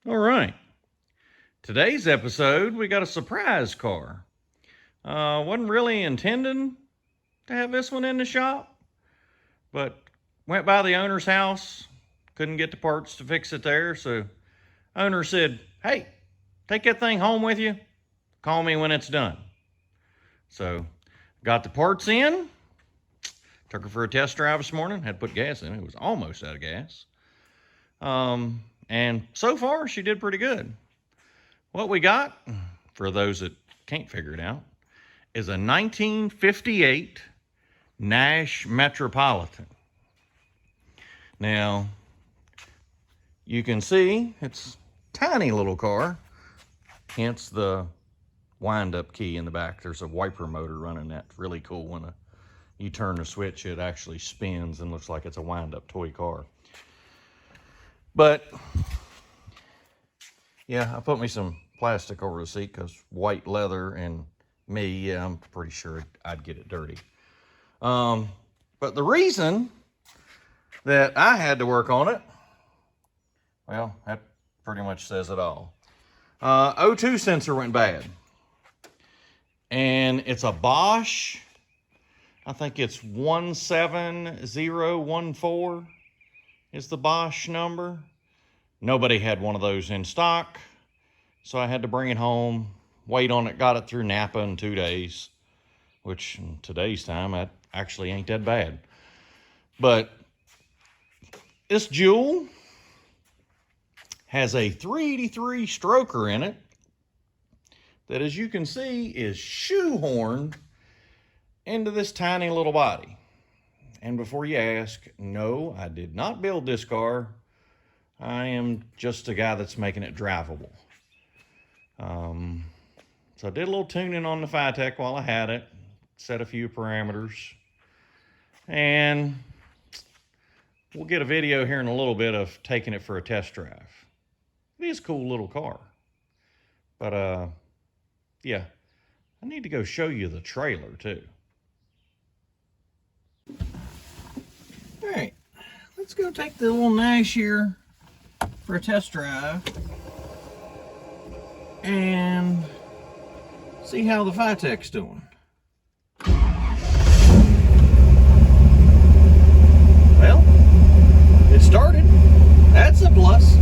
All right. Today's episode, we got a surprise car. Wasn't really intending to have this one in the shop, but went by the owner's house, couldn't get the parts to fix it there, so owner said, "Hey, take that thing home with you. Call me when it's done." So got the parts in, took her for a test drive this morning, had to put gas in. It was almost out of gas. And so far, she did pretty good. What we got, for those that can't figure it out, is a 1958 Nash Metropolitan. Now, you can see it's a tiny little car, hence the wind-up key in the back. There's a wiper motor running that. It's really cool. When you turn the switch, it actually spins and looks like it's a wind-up toy car. But yeah, I put me some plastic over the seat because white leather and me, yeah, I'm pretty sure I'd get it dirty. But the reason that I had to work on it, well, that pretty much says it all. O2 sensor went bad. And it's a Bosch, I think it's 17014 is the Bosch number. Nobody had one of those in stock, so I had to bring it home, wait on it, got it through Napa in 2 days, which in today's time, that actually ain't that bad. But this Jewel has a 383 stroker in it that, as you can see, is shoehorned into this tiny little body. And before you ask, no, I did not build this car. I am just a guy that's making it drivable. So I did a little tuning on the Fitech while I had it, set a few parameters, and we'll get a video here in a little bit of taking it for a test drive. It is a cool little car. But yeah, I need to go show you the trailer too. All right, let's go take the little Nash here for a test drive and see how the Fitech's doing. Well, it started. That's a plus.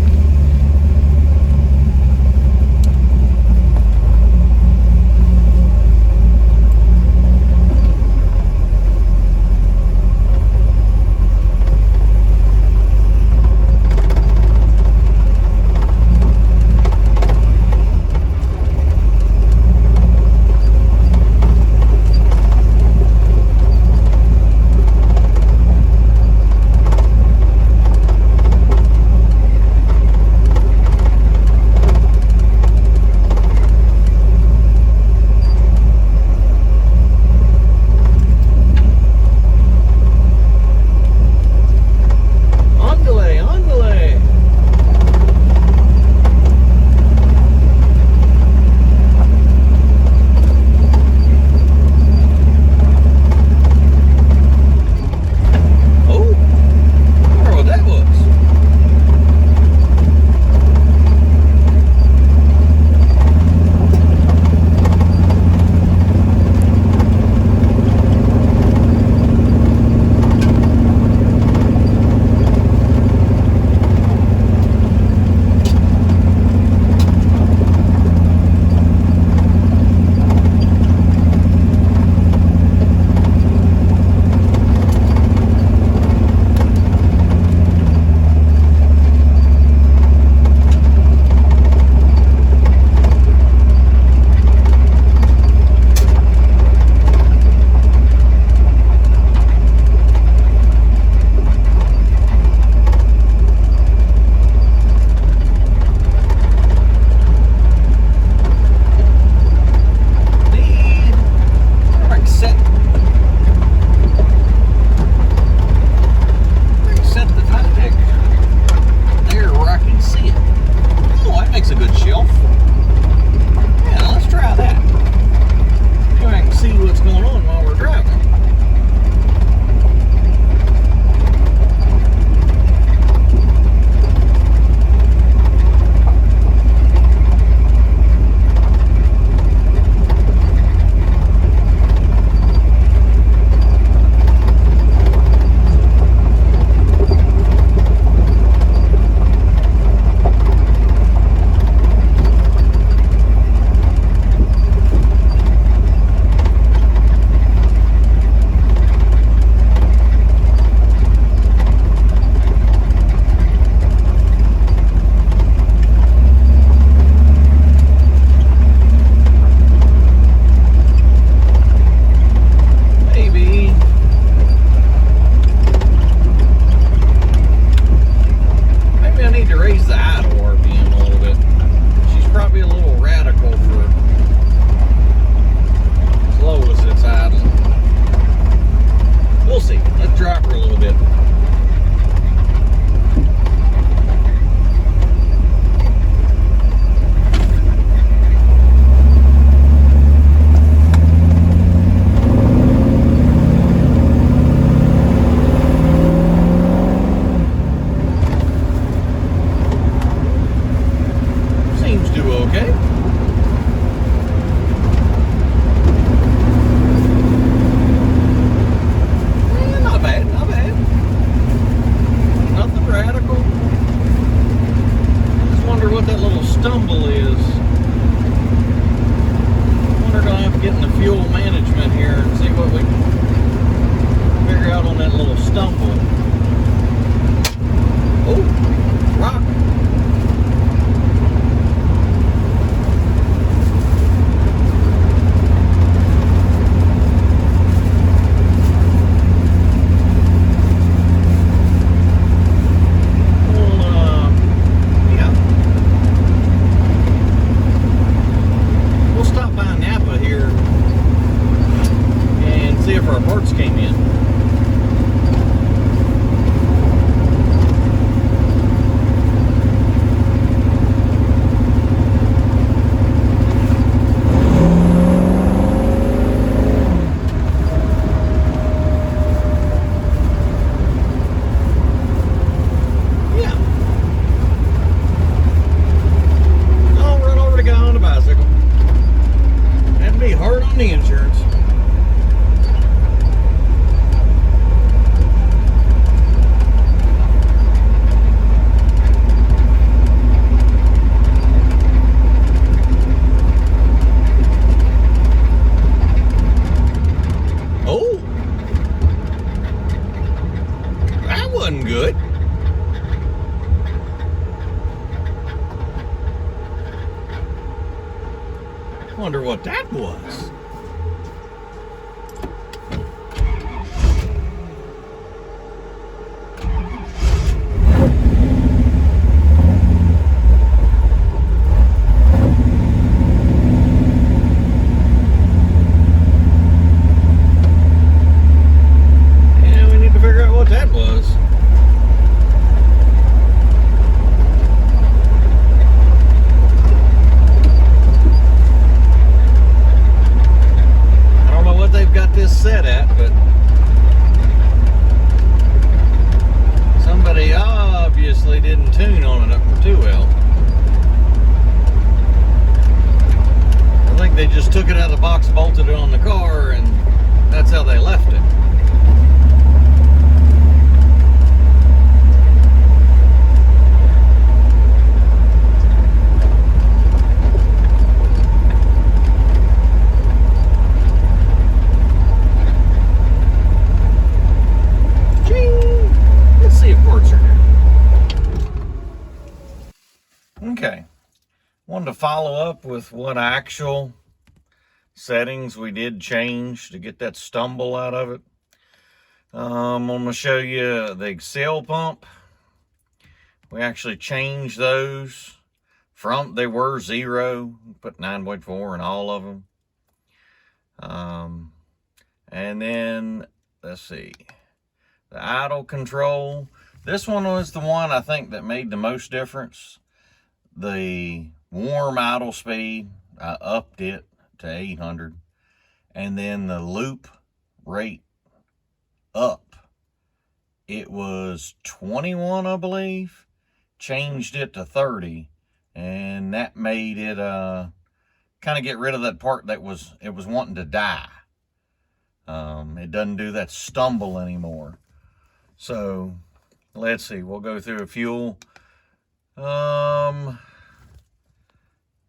stumble is. I wonder if I'll have to get in the fuel management here and see what we can figure out on that little stumble. Oh, rock. Our parts came in. Yeah. I'll run over to the guy on the bicycle. That'd be hard on the insurance. Good. Wonder what that was. Yeah, we need to figure out what that was. Set at, but somebody obviously didn't tune on it up too well. I think they just took it out of the box, bolted it on the car, and that's how they left it. Okay, wanted to follow up with what actual settings we did change to get that stumble out of it. I'm going to show you the exhale pump. We actually changed those from, they were 0, put 9.4 in all of them. And then, let's see, the idle control. This one was the one I think that made the most difference. The warm idle speed, I upped it to 800, and then the loop rate up. It was 21, I believe, changed it to 30, and that made it kind of get rid of that part that it was wanting to die. It doesn't do that stumble anymore. So let's see, we'll go through a fuel.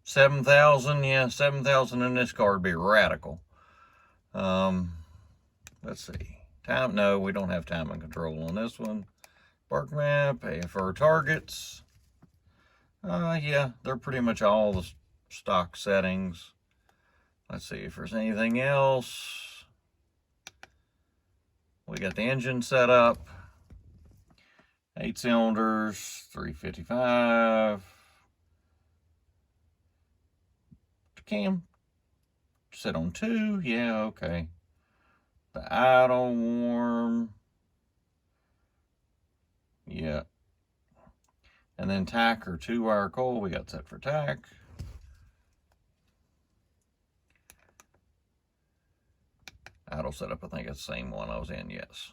7,000, yeah, 7,000 in this car would be radical. Let's see, time, no, we don't have time and control on this one. Park map, AFR targets. Yeah, they're pretty much all the stock settings. Let's see if there's anything else. We got the engine set up. 8 cylinders, 355. Cam set on 2, yeah, okay. The idle warm, yeah. And then tack or 2-wire coil, we got set for tack. Idle setup, I think it's the same one I was in, yes.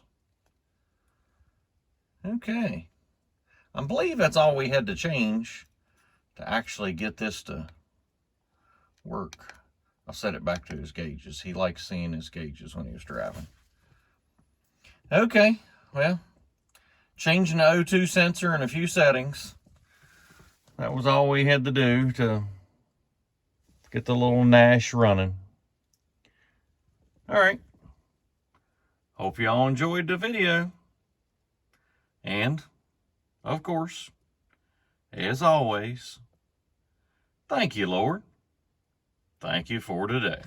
Okay. I believe that's all we had to change to actually get this to work. I'll set it back to his gauges. He likes seeing his gauges when he was driving. Okay, well, changing the O2 sensor and a few settings. that was all we had to do to get the little Nash running. All right. Hope y'all enjoyed the video. And, of course, as always, thank you, Lord. Thank you for today.